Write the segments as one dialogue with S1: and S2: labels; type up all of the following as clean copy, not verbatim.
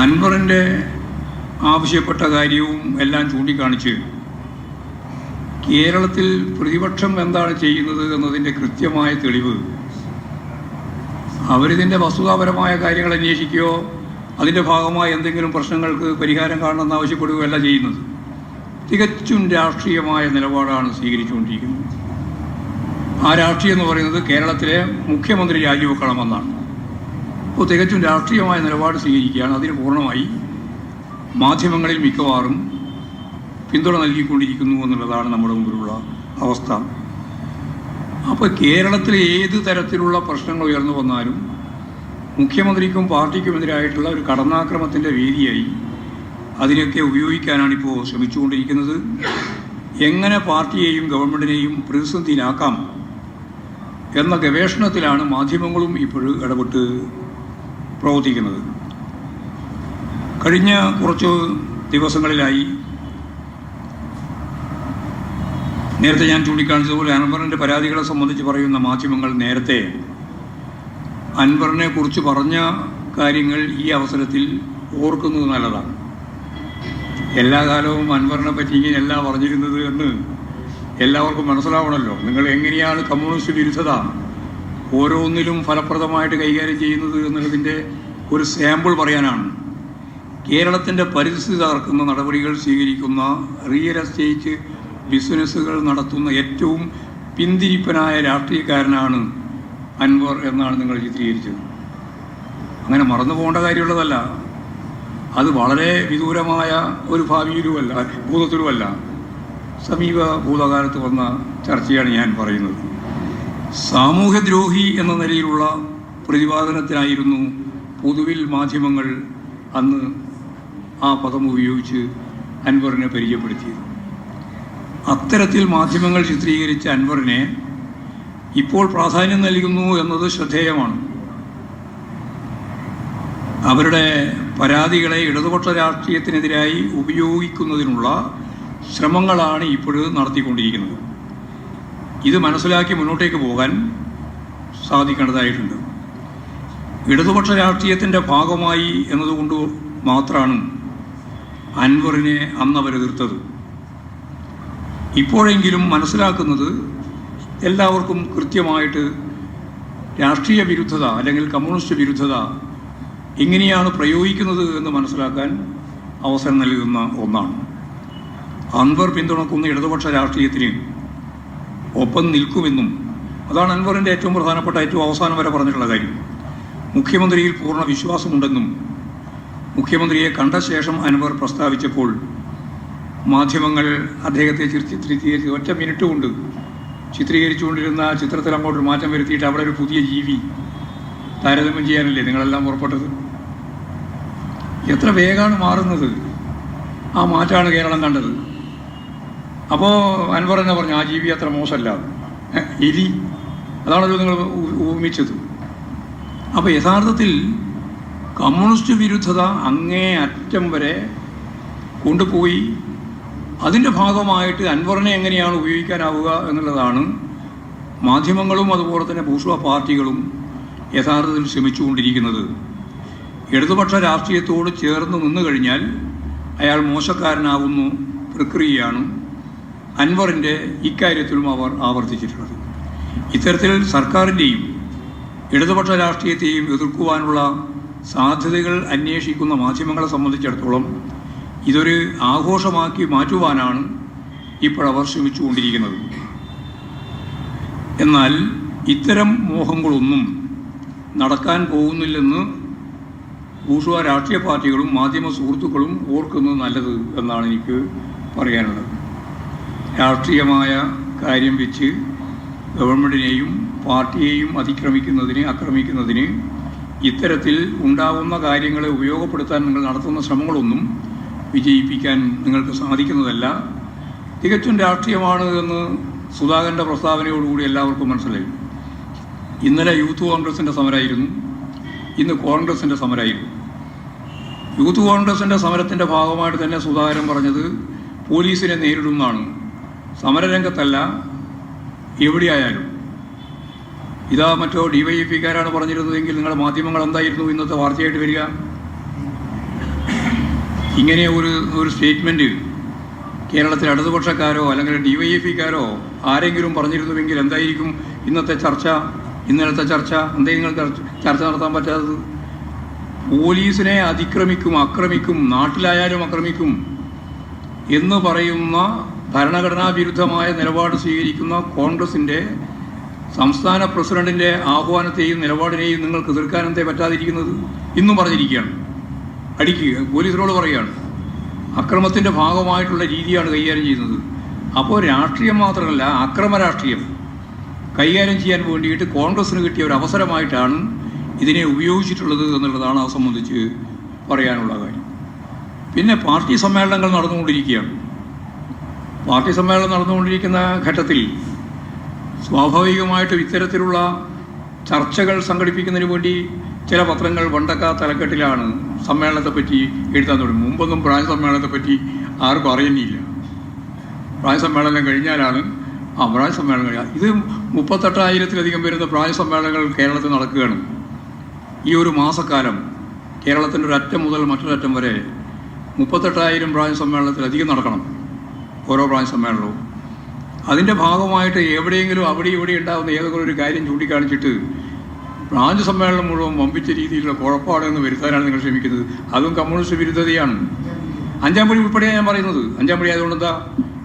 S1: അൻവറിൻ്റെ ആവശ്യപ്പെട്ട കാര്യവും എല്ലാം ചൂണ്ടിക്കാണിച്ച് കേരളത്തിൽ പ്രതിപക്ഷം എന്താണ് ചെയ്യുന്നത് എന്നതിൻ്റെ കൃത്യമായ തെളിവ് അവരിതിൻ്റെ വസ്തുതാപരമായ കാര്യങ്ങൾ അന്വേഷിക്കുകയോ അതിൻ്റെ ഭാഗമായി എന്തെങ്കിലും പ്രശ്നങ്ങൾക്ക് പരിഹാരം കാണണമെന്ന് ആവശ്യപ്പെടുകയല്ല ചെയ്യുന്നത്. തികച്ചും രാഷ്ട്രീയമായ നിലപാടാണ് സ്വീകരിച്ചുകൊണ്ടിരിക്കുന്നത്. ആ രാഷ്ട്രീയം എന്ന് പറയുന്നത് കേരളത്തിലെ മുഖ്യമന്ത്രി രാജിവെക്കണമെന്നാണ്. അപ്പോൾ തികച്ചും രാഷ്ട്രീയമായ നിലപാട് സ്വീകരിക്കുകയാണ്. അതിന് പൂർണ്ണമായി മാധ്യമങ്ങളിൽ മിക്കവാറും പിന്തുണ നൽകിക്കൊണ്ടിരിക്കുന്നു എന്നുള്ളതാണ് നമ്മുടെ മുമ്പിലുള്ള അവസ്ഥ. അപ്പോൾ കേരളത്തിൽ ഏത് തരത്തിലുള്ള പ്രശ്നങ്ങൾ ഉയർന്നു വന്നാലും മുഖ്യമന്ത്രിക്കും പാർട്ടിക്കുമെതിരായിട്ടുള്ള ഒരു കടന്നാക്രമത്തിൻ്റെ വേദിയായി അതിനൊക്കെ ഉപയോഗിക്കാനാണിപ്പോൾ ശ്രമിച്ചുകൊണ്ടിരിക്കുന്നത്. എങ്ങനെ പാർട്ടിയെയും ഗവൺമെൻറ്റിനെയും പ്രതിസന്ധിയിലാക്കാം എന്ന ഗവേഷണത്തിലാണ് മാധ്യമങ്ങളും ഇപ്പോഴും ഇടപെട്ട് പ്രവർത്തിക്കുന്നത്. കഴിഞ്ഞ കുറച്ച് ദിവസങ്ങളിലായി നേരത്തെ ഞാൻ ചൂണ്ടിക്കാണിച്ചതുപോലെ അൻവറിൻ്റെ പരാതികളെ സംബന്ധിച്ച് പറയുന്ന മാധ്യമങ്ങൾ നേരത്തെ അൻവറിനെ കുറിച്ച് പറഞ്ഞ കാര്യങ്ങൾ ഈ അവസരത്തിൽ ഓർക്കുന്നത് നല്ലതാണ്. എല്ലാ കാലവും അൻവറിനെ പറ്റി ഇങ്ങനെയല്ല പറഞ്ഞിരുന്നത് എന്ന് എല്ലാവർക്കും മനസ്സിലാവണമല്ലോ. നിങ്ങൾ എങ്ങനെയാണ് കമ്മ്യൂണിസ്റ്റ് വിരുദ്ധത ഓരോന്നിലും ഫലപ്രദമായിട്ട് കൈകാര്യം ചെയ്യുന്നത് എന്നുള്ളതിൻ്റെ ഒരു സാമ്പിൾ പറയാനാണ്. കേരളത്തിൻ്റെ പരിസ്ഥിതി തകർക്കുന്ന നടപടികൾ സ്വീകരിക്കുന്ന റിയൽ എസ്റ്റേറ്റ് ബിസിനസ്സുകൾ നടത്തുന്ന ഏറ്റവും പിന്തിരിപ്പനായ രാഷ്ട്രീയക്കാരനാണ് അൻവർ എന്നാണ് നിങ്ങൾ ചിത്രീകരിച്ചത്. അങ്ങനെ മറന്നു പോകേണ്ട കാര്യമുള്ളതല്ല. അത് വളരെ വിദൂരമായ ഒരു ഭാവിയിലുമല്ല, ഭൂതത്തിലുമല്ല, സമീപ ഭൂതകാലത്ത് വന്ന ചർച്ചയാണ് ഞാൻ പറയുന്നത്. സാമൂഹ്യദ്രോഹി എന്ന നിലയിലുള്ള പ്രതിപാദനത്തിനായിരുന്നു പൊതുവിൽ മാധ്യമങ്ങൾ അന്ന് ആ പദം ഉപയോഗിച്ച് അൻവറിനെ പരിചയപ്പെടുത്തിയത്. അത്തരത്തിൽ മാധ്യമങ്ങൾ ചിത്രീകരിച്ച അൻവറിനെ ഇപ്പോൾ പ്രാധാന്യം നൽകുന്നു എന്നത് ശ്രദ്ധേയമാണ്. അവരുടെ പരാതികളെ ഇടതുപക്ഷ രാഷ്ട്രീയത്തിനെതിരായി ഉപയോഗിക്കുന്നതിനുള്ള ശ്രമങ്ങളാണ് ഇപ്പോഴും നടത്തിക്കൊണ്ടിരിക്കുന്നത്. ഇത് മനസ്സിലാക്കി മുന്നോട്ടേക്ക് പോകാൻ സാധിക്കേണ്ടതായിട്ടുണ്ട്. ഇടതുപക്ഷ രാഷ്ട്രീയത്തിൻ്റെ ഭാഗമായി എന്നതുകൊണ്ട് മാത്രമാണ് അൻവറിനെ അന്നവർ എതിർത്തത്. ഇപ്പോഴെങ്കിലും മനസ്സിലാക്കുന്നത് എല്ലാവർക്കും കൃത്യമായിട്ട് രാഷ്ട്രീയ വിരുദ്ധത അല്ലെങ്കിൽ കമ്മ്യൂണിസ്റ്റ് വിരുദ്ധത എങ്ങനെയാണ് പ്രയോഗിക്കുന്നത് എന്ന് മനസ്സിലാക്കാൻ അവസരം നൽകുന്ന ഒന്നാണ്. അൻവർ പിന്തുണക്കുന്ന ഇടതുപക്ഷ രാഷ്ട്രീയത്തിന് ഒപ്പം നിൽക്കുമെന്നും അതാണ് അൻവറിൻ്റെ ഏറ്റവും പ്രധാനപ്പെട്ട ഏറ്റവും അവസാനം വരെ പറഞ്ഞിട്ടുള്ള കാര്യം. മുഖ്യമന്ത്രിയിൽ പൂർണ്ണ വിശ്വാസമുണ്ടെന്നും മുഖ്യമന്ത്രിയെ കണ്ട ശേഷം അൻവർ പ്രസ്താവിച്ചപ്പോൾ മാധ്യമങ്ങൾ അദ്ദേഹത്തെ ചിത്രീകരിച്ച് ഒറ്റ മിനിറ്റ് കൊണ്ട് ചിത്രീകരിച്ചുകൊണ്ടിരുന്ന ചിത്രത്തിൽ അങ്ങോട്ട് മാറ്റം വരുത്തിയിട്ട് അവിടെ ഒരു പുതിയ ജീവി താരതമ്യം ചെയ്യാനല്ലേ നിങ്ങളെല്ലാം പുറപ്പെട്ടത്? എത്ര വേഗമാണ് മാറുന്നത്! ആ മാറ്റമാണ് കേരളം കണ്ടത്. അപ്പോൾ അൻവർ തന്നെ പറഞ്ഞു ആ ജീവി അത്ര മോശമല്ല, എലി, അതാണല്ലോ നിങ്ങൾ ഊമിച്ചത്. അപ്പോൾ യഥാർത്ഥത്തിൽ കമ്മ്യൂണിസ്റ്റ് വിരുദ്ധത അങ്ങേ അറ്റം വരെ കൊണ്ടുപോയി അതിൻ്റെ ഭാഗമായിട്ട് അൻവറിനെ എങ്ങനെയാണ് ഉപയോഗിക്കാനാവുക എന്നുള്ളതാണ് മാധ്യമങ്ങളും അതുപോലെ തന്നെ ബൂർഷ്വാ പാർട്ടികളും യഥാർത്ഥത്തിൽ ശ്രമിച്ചുകൊണ്ടിരിക്കുന്നത്. ഇടതുപക്ഷ രാഷ്ട്രീയത്തോട് ചേർന്ന് നിന്നു കഴിഞ്ഞാൽ അയാൾ മോശക്കാരനാകുന്നു പ്രക്രിയയാണ് അൻവറിൻ്റെ ഇക്കാര്യത്തിലും അവർ ആവർത്തിച്ചിട്ടുള്ളത്. ഇത്തരത്തിൽ സർക്കാരിൻ്റെയും ഇടതുപക്ഷ രാഷ്ട്രീയത്തെയും എതിർക്കുവാനുള്ള സാധ്യതകൾ അന്വേഷിക്കുന്ന മാധ്യമങ്ങളെ സംബന്ധിച്ചിടത്തോളം ഇതൊരു ആഘോഷമാക്കി മാറ്റുവാനാണ് ഇപ്പോഴവർ ശ്രമിച്ചുകൊണ്ടിരിക്കുന്നത്. എന്നാൽ ഇത്തരം മോഹങ്ങളൊന്നും നടക്കാൻ പോകുന്നില്ലെന്ന് ബൂർഷ്വാ രാഷ്ട്രീയ പാർട്ടികളും മാധ്യമ സുഹൃത്തുക്കളും ഓർക്കുന്നത് നല്ലത് എന്നാണ് എനിക്ക് പറയാനുള്ളത്. രാഷ്ട്രീയമായ കാര്യം വെച്ച് ഗവൺമെൻറ്റിനെയും പാർട്ടിയെയും ആക്രമിക്കുന്നതിന് ഇത്തരത്തിൽ ഉണ്ടാകുന്ന കാര്യങ്ങളെ ഉപയോഗപ്പെടുത്താൻ നിങ്ങൾ നടത്തുന്ന ശ്രമങ്ങളൊന്നും വിജയിപ്പിക്കാൻ നിങ്ങൾക്ക് സാധിക്കുന്നതല്ല. തികച്ചും രാഷ്ട്രീയമാണ് എന്ന് സുധാകരൻ്റെ പ്രസ്താവനയോടുകൂടി എല്ലാവർക്കും മനസ്സിലായി. ഇന്നലെ യൂത്ത് കോൺഗ്രസിൻ്റെ സമരമായിരുന്നു, ഇന്ന് കോൺഗ്രസിൻ്റെ സമരമായിരുന്നു. യൂത്ത് കോൺഗ്രസിൻ്റെ സമരത്തിൻ്റെ ഭാഗമായിട്ട് തന്നെ സുധാകരൻ പറഞ്ഞത് പോലീസിനെ നേരിടുന്നതാണ്, സമരരംഗത്തല്ല എവിടെയായാലും. ഇതാ മറ്റോ DYFIക്കാരാണ് പറഞ്ഞിരുന്നതെങ്കിൽ നിങ്ങളുടെ മാധ്യമങ്ങൾ എന്തായിരുന്നു ഇന്നത്തെ വാർത്തയായിട്ട് വരിക? ഇങ്ങനെ ഒരു സ്റ്റേറ്റ്മെൻറ്റ് കേരളത്തിൽ ഇടതുപക്ഷക്കാരോ അല്ലെങ്കിൽ DYFIക്കാരോ ആരെങ്കിലും പറഞ്ഞിരുന്നുവെങ്കിൽ എന്തായിരിക്കും ഇന്നത്തെ ചർച്ച, ഇന്നലത്തെ ചർച്ച? എന്തെങ്കിലും ചർച്ച നടത്താൻ പറ്റാത്തത്? പോലീസിനെ ആക്രമിക്കും, നാട്ടിലായാലും ആക്രമിക്കും എന്ന് പറയുന്ന ഭരണഘടനാ വിരുദ്ധമായ നിലപാട് സ്വീകരിക്കുന്ന കോൺഗ്രസിൻ്റെ സംസ്ഥാന പ്രസിഡന്റിൻ്റെ ആഹ്വാനത്തെയും നിലപാടിനെയും നിങ്ങൾക്ക് എതിർക്കാൻ എന്തേ പറ്റാതിരിക്കുന്നത്? ഇന്നും പറഞ്ഞിരിക്കുകയാണ്, അടിക്കുക, പോലീസിനോട് പറയുകയാണ്. അക്രമത്തിൻ്റെ ഭാഗമായിട്ടുള്ള രീതിയാണ് കൈകാര്യം ചെയ്യുന്നത്. അപ്പോൾ രാഷ്ട്രീയം മാത്രമല്ല, അക്രമ രാഷ്ട്രീയം കൈകാര്യം ചെയ്യാൻ വേണ്ടിയിട്ട് കോൺഗ്രസ്സിന് കിട്ടിയ ഒരു അവസരമായിട്ടാണ് ഇതിനെ ഉപയോഗിച്ചിട്ടുള്ളത് എന്നുള്ളതാണ് അത് സംബന്ധിച്ച് പറയാനുള്ള കാര്യം. പിന്നെ പാർട്ടി സമ്മേളനങ്ങൾ നടന്നുകൊണ്ടിരിക്കുകയാണ്. പാർട്ടി സമ്മേളനം നടന്നുകൊണ്ടിരിക്കുന്ന ഘട്ടത്തിൽ സ്വാഭാവികമായിട്ടും ഇത്തരത്തിലുള്ള ചർച്ചകൾ സംഘടിപ്പിക്കുന്നതിന് വേണ്ടി ചില പത്രങ്ങൾ പണ്ടൊക്കെ തലക്കെട്ടിലാണ് സമ്മേളനത്തെപ്പറ്റി എഴുതാൻ തുടങ്ങി. മുമ്പൊന്നും പ്രായ സമ്മേളനത്തെപ്പറ്റി ആർക്കും അറിയുന്നില്ല. പ്രായ സമ്മേളനം കഴിഞ്ഞാലാണ് പ്രായ സമ്മേളനം കഴിയുക. ഇത് 38,000-ലധികം വരുന്ന പ്രായ സമ്മേളനങ്ങൾ കേരളത്തിൽ നടക്കുകയാണ്. ഈ ഒരു മാസക്കാലം കേരളത്തിൻ്റെ ഒരറ്റം മുതൽ മറ്റൊരറ്റം വരെ 38,000 പ്രായ സമ്മേളനത്തിലധികം നടക്കണം, ഓരോ പ്രായ സമ്മേളനവും. അതിൻ്റെ ഭാഗമായിട്ട് എവിടെയെങ്കിലും അവിടെ ഇവിടെ ഉണ്ടാകുന്ന ഏതെങ്കിലും ഒരു കാര്യം ചൂണ്ടിക്കാണിച്ചിട്ട് ബ്രാഞ്ച് സമ്മേളനം മുഴുവൻ വമ്പിച്ച രീതിയിലുള്ള കുഴപ്പമാണെന്ന് വരുത്താനാണ് നിങ്ങൾ ശ്രമിക്കുന്നത്. അതും കമ്മ്യൂണിസ്റ്റ് വിരുദ്ധതയാണ്. അഞ്ചാം പടി ഉൾപ്പെടെയാണ് ഞാൻ പറയുന്നത്. അഞ്ചാം പടി ആയതുകൊണ്ട് എന്താ,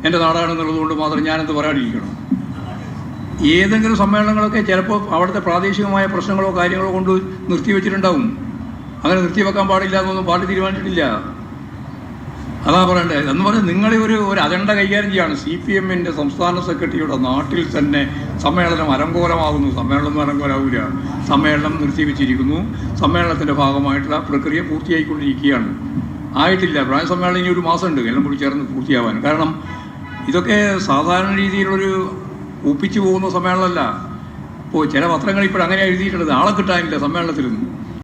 S1: എൻ്റെ നാടാണെന്നുള്ളത് കൊണ്ട് മാത്രം ഞാനെന്ത് പറയാതിരിക്കണം? ഏതെങ്കിലും സമ്മേളനങ്ങളൊക്കെ ചിലപ്പോൾ അവിടുത്തെ പ്രാദേശികമായ പ്രശ്നങ്ങളോ കാര്യങ്ങളോ കൊണ്ട് നിർത്തിവെച്ചിട്ടുണ്ടാവും. അങ്ങനെ നിർത്തിവെക്കാൻ പാടില്ല എന്നൊന്നും പാർട്ടി തീരുമാനിച്ചിട്ടില്ല. അതാ പറയണ്ടേ എന്ന് പറഞ്ഞാൽ നിങ്ങളെ ഒരു അജണ്ട കൈകാര്യം ചെയ്യാണ്. CPM-ൻ്റെ സംസ്ഥാന സെക്രട്ടറിയുടെ നാട്ടിൽ തന്നെ സമ്മേളനം അലങ്കോലമാകുന്നു. സമ്മേളനം അലങ്കോലാവില്ല, സമ്മേളനം നിർത്തിവെച്ചിരിക്കുന്നു. സമ്മേളനത്തിൻ്റെ ഭാഗമായിട്ടുള്ള പ്രക്രിയ പൂർത്തിയായിക്കൊണ്ടിരിക്കുകയാണ്. ആയിട്ടില്ല, പ്രായ സമ്മേളനം ഇനി ഒരു മാസമുണ്ട് എല്ലാം കൂടി ചേർന്ന് പൂർത്തിയാവാൻ. കാരണം ഇതൊക്കെ സാധാരണ രീതിയിലുള്ളൊരു ഒപ്പിച്ചു പോകുന്ന സമ്മേളനമല്ല. ഇപ്പോൾ ചില പത്രങ്ങൾ ഇപ്പോൾ അങ്ങനെ എഴുതിയിട്ടുള്ളത് ആളെ കിട്ടാനില്ല സമ്മേളനത്തിൽ നിന്ന്.